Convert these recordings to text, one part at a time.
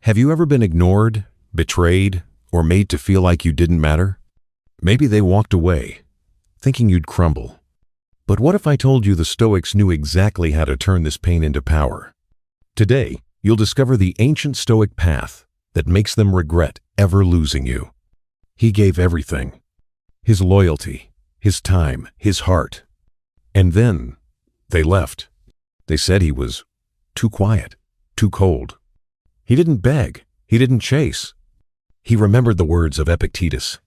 Have you ever been ignored, betrayed, or made to feel like you didn't matter? Maybe they walked away, thinking you'd crumble. But what if I told you the Stoics knew exactly how to turn this pain into power? Today, you'll discover the ancient Stoic path that makes them regret ever losing you. He gave everything: his loyalty, his time, his heart. And then they left. They said he was too quiet, too cold. He didn't beg. He didn't chase. He remembered the words of Epictetus.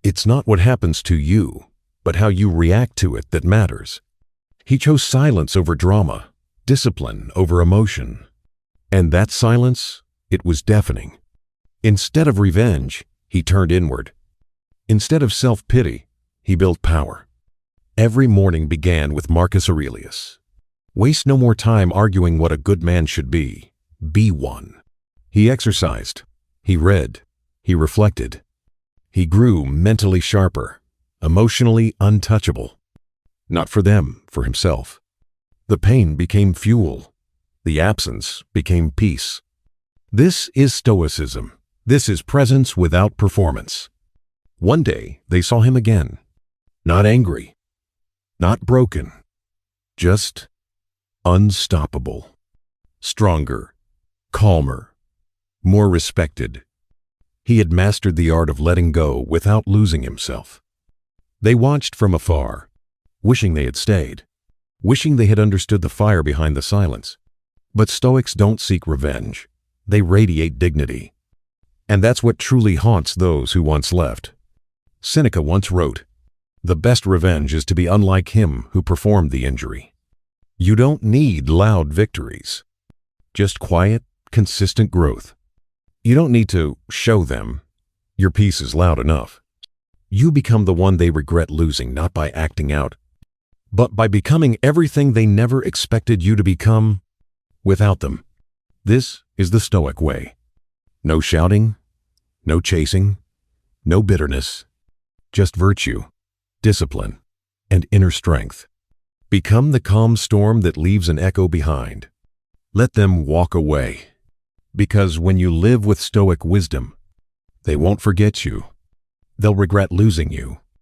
It's not what happens to you, but how you react to it that matters. He chose silence over drama, discipline over emotion. And that silence, it was deafening. Instead of revenge, he turned inward. Instead of self-pity, he built power. Every morning began with Marcus Aurelius. Waste no more time arguing what a good man should be. Be one. He exercised. He read. He reflected. He grew mentally sharper, emotionally untouchable. Not for them, for himself. The pain became fuel. The absence became peace. This is Stoicism. This is presence without performance. One day, they saw him again. Not angry. Not broken. Just unstoppable. Stronger. Calmer. More respected. He had mastered the art of letting go without losing himself. They watched from afar, wishing they had stayed, wishing they had understood the fire behind the silence. But Stoics don't seek revenge. They radiate dignity. And that's what truly haunts those who once left. Seneca once wrote, "The best revenge is to be unlike him who performed the injury." You don't need loud victories, just quiet, consistent growth. You don't need to show them. Your peace is loud enough. You become the one they regret losing, not by acting out, but by becoming everything they never expected you to become without them. This is the Stoic way. No shouting, no chasing, no bitterness, just virtue, discipline, and inner strength. Become the calm storm that leaves an echo behind. Let them walk away. Because when you live with Stoic wisdom, they won't forget you. They'll regret losing you,